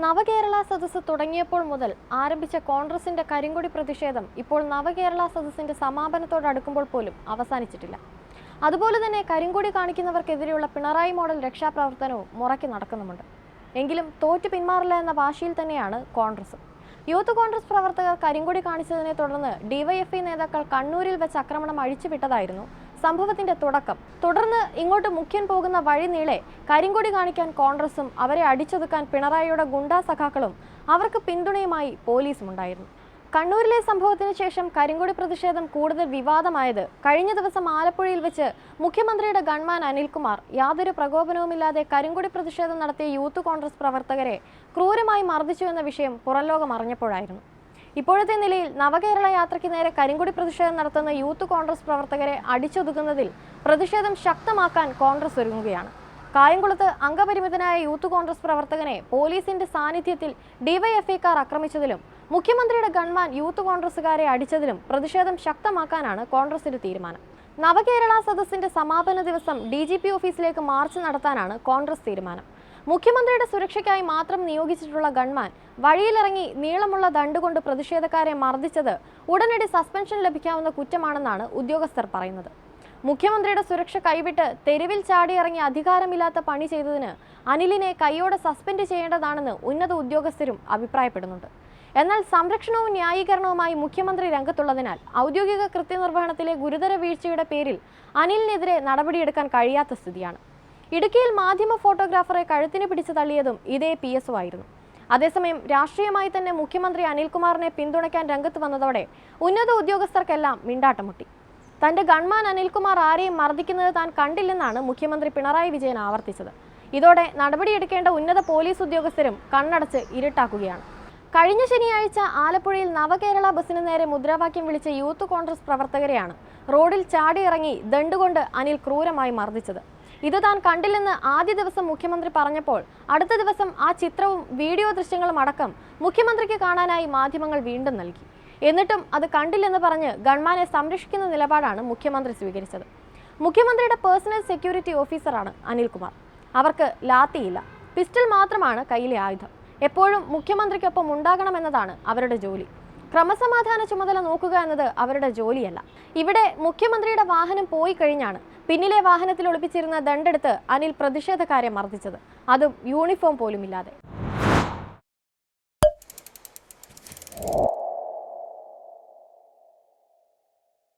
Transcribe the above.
നവകേരള സദസ്സ് തുടങ്ങിയപ്പോൾ മുതൽ ആരംഭിച്ച കോൺഗ്രസിന്റെ കരിങ്കൊടി പ്രതിഷേധം ഇപ്പോൾ നവകേരള സദസ്സിന്റെ സമാപനത്തോടടുക്കുമ്പോൾ പോലും അവസാനിച്ചിട്ടില്ല. അതുപോലെ തന്നെ കരിങ്കൊടി കാണിക്കുന്നവർക്കെതിരെയുള്ള പിണറായി മോഡൽ രക്ഷാപ്രവർത്തനവും മുറയ്ക്ക് നടക്കുന്നുമുണ്ട്. എങ്കിലും തോറ്റു പിന്മാറില്ല എന്ന വാശിയിൽ തന്നെയാണ് കോൺഗ്രസ്. യൂത്ത് കോൺഗ്രസ് പ്രവർത്തകർ കരിങ്കൊടി കാണിച്ചതിനെ തുടർന്ന് ഡിവൈഎഫ്ഐ നേതാക്കൾ കണ്ണൂരിൽ വെച്ച് ആക്രമണം അഴിച്ചുവിട്ടതായിരുന്നു സംഭവത്തിന്റെ തുടക്കം. തുടർന്ന് ഇങ്ങോട്ട് മുഖ്യൻ പോകുന്ന വഴി നീളെ കരിങ്കൊടി കാണിക്കാൻ കോൺഗ്രസും അവരെ അടിച്ചൊതുക്കാൻ പിണറായിയുടെ ഗുണ്ടാ സഖാക്കളും അവർക്ക് പിന്തുണയുമായി പോലീസും ഉണ്ടായിരുന്നു. കണ്ണൂരിലെ സംഭവത്തിന് ശേഷം കരിങ്കൊടി പ്രതിഷേധം കൂടുതൽ വിവാദമായത് കഴിഞ്ഞ ദിവസം ആലപ്പുഴയിൽ വെച്ച് മുഖ്യമന്ത്രിയുടെ ഗൺമാൻ അനിൽകുമാർ യാതൊരു പ്രകോപനവുമില്ലാതെ കരിങ്കൊടി പ്രതിഷേധം നടത്തിയ യൂത്ത് കോൺഗ്രസ് പ്രവർത്തകരെ ക്രൂരമായി മർദ്ദിച്ചു എന്ന വിഷയം പുറംലോകം അറിഞ്ഞപ്പോഴായിരുന്നു. ഇപ്പോഴത്തെ നിലയിൽ നവകേരള യാത്രയ്ക്ക് നേരെ കരിങ്കൊടി പ്രതിഷേധം നടത്തുന്ന യൂത്ത് കോൺഗ്രസ് പ്രവർത്തകരെ അടിച്ചൊതുക്കുന്നതിൽ പ്രതിഷേധം ശക്തമാക്കാൻ കോൺഗ്രസ് ഒരുങ്ങുകയാണ്. കായംകുളത്ത് അംഗപരിമിതനായ യൂത്ത് കോൺഗ്രസ് പ്രവർത്തകനെ പോലീസിന്റെ സാന്നിധ്യത്തിൽ ഡിവൈഎഫ്ഐക്കാർ ആക്രമിച്ചതിലും മുഖ്യമന്ത്രിയുടെ ഗൺമാൻ യൂത്ത് കോൺഗ്രസുകാരെ അടിച്ചതിലും പ്രതിഷേധം ശക്തമാക്കാനാണ് കോൺഗ്രസിന്റെ തീരുമാനം. നവകേരള സദസ്സിന്റെ സമാപന ദിവസം DGP ഓഫീസിലേക്ക് മാർച്ച് നടത്താനാണ് കോൺഗ്രസ് തീരുമാനം. മുഖ്യമന്ത്രിയുടെ സുരക്ഷയ്ക്കായി മാത്രം നിയോഗിച്ചിട്ടുള്ള ഗൺമാൻ വഴിയിലിറങ്ങി നീളമുള്ള ദണ്ടുകൊണ്ട് പ്രതിഷേധക്കാരെ മർദ്ദിച്ചത് ഉടനടി സസ്പെൻഷൻ ലഭിക്കാവുന്ന കുറ്റമാണെന്നാണ് ഉദ്യോഗസ്ഥർ പറയുന്നത്. മുഖ്യമന്ത്രിയുടെ സുരക്ഷ കൈവിട്ട് തെരുവിൽ ചാടിയിറങ്ങി അധികാരമില്ലാത്ത പണി ചെയ്തതിന് അനിലിനെ കൈയോടെ സസ്പെൻഡ് ചെയ്യേണ്ടതാണെന്ന് ഉന്നത ഉദ്യോഗസ്ഥരും അഭിപ്രായപ്പെടുന്നുണ്ട്. എന്നാൽ സംരക്ഷണവും ന്യായീകരണവുമായി മുഖ്യമന്ത്രി രംഗത്തുള്ളതിനാൽ ഔദ്യോഗിക കൃത്യനിർവഹണത്തിലെ ഗുരുതര വീഴ്ചയുടെ പേരിൽ അനിലിനെതിരെ നടപടിയെടുക്കാൻ കഴിയാത്ത സ്ഥിതിയാണ്. ഇടുക്കിയിൽ മാധ്യമ ഫോട്ടോഗ്രാഫറെ കഴുത്തിന് പിടിച്ചു തള്ളിയതും ഇതേ PSO ആയിരുന്നു. അതേസമയം രാഷ്ട്രീയമായി തന്നെ മുഖ്യമന്ത്രി അനിൽകുമാറിനെ പിന്തുണയ്ക്കാൻ രംഗത്ത് വന്നതോടെ ഉന്നത ഉദ്യോഗസ്ഥർക്കെല്ലാം മിണ്ടാട്ടമുട്ടി. തന്റെ ഗൺമാൻ അനിൽകുമാർ ആരെയും മർദ്ദിക്കുന്നത് താൻ കണ്ടില്ലെന്നാണ് മുഖ്യമന്ത്രി പിണറായി വിജയൻ ആവർത്തിച്ചത്. ഇതോടെ നടപടിയെടുക്കേണ്ട ഉന്നത പോലീസ് ഉദ്യോഗസ്ഥരും കണ്ണടച്ച് ഇരുട്ടാക്കുകയാണ്. കഴിഞ്ഞ ശനിയാഴ്ച ആലപ്പുഴയിൽ നവകേരള ബസിന് നേരെ മുദ്രാവാക്യം വിളിച്ച യൂത്ത് കോൺഗ്രസ് പ്രവർത്തകരെയാണ് റോഡിൽ ചാടിയിറങ്ങി ദണ്ടുകൊണ്ട് അനിൽ ക്രൂരമായി മർദ്ദിച്ചത്. ഇത് താൻ കണ്ടില്ലെന്ന് ആദ്യ ദിവസം മുഖ്യമന്ത്രി പറഞ്ഞപ്പോൾ അടുത്ത ദിവസം ആ ചിത്രവും വീഡിയോ ദൃശ്യങ്ങളും അടക്കം മുഖ്യമന്ത്രിക്ക് കാണാനായി മാധ്യമങ്ങൾ വീണ്ടും നൽകി. എന്നിട്ടും അത് കണ്ടില്ലെന്ന് പറഞ്ഞ് ഗൺമാനെ സംരക്ഷിക്കുന്ന നിലപാടാണ് മുഖ്യമന്ത്രി സ്വീകരിച്ചത്. മുഖ്യമന്ത്രിയുടെ പേഴ്സണൽ സെക്യൂരിറ്റി ഓഫീസറാണ് അനിൽകുമാർ. അവർക്ക് ലാത്തിയില്ല, പിസ്റ്റൾ മാത്രമാണ് കയ്യിലെ ആയുധം. എപ്പോഴും മുഖ്യമന്ത്രിക്കൊപ്പം ഉണ്ടാകണമെന്നതാണ് അവരുടെ ജോലി. ക്രമസമാധാന ചുമതല നോക്കുക എന്നത് അവരുടെ ജോലിയല്ല. ഇവിടെ മുഖ്യമന്ത്രിയുടെ വാഹനം പോയി കഴിഞ്ഞാണ് പിന്നിലെ വാഹനത്തിൽ ഒളിപ്പിച്ചിരുന്ന ദണ്ടെടുത്ത് അനിൽ പ്രതിഷേധക്കാരെ മർദ്ദിച്ചത്, അതും യൂണിഫോം പോലുമില്ലാതെ.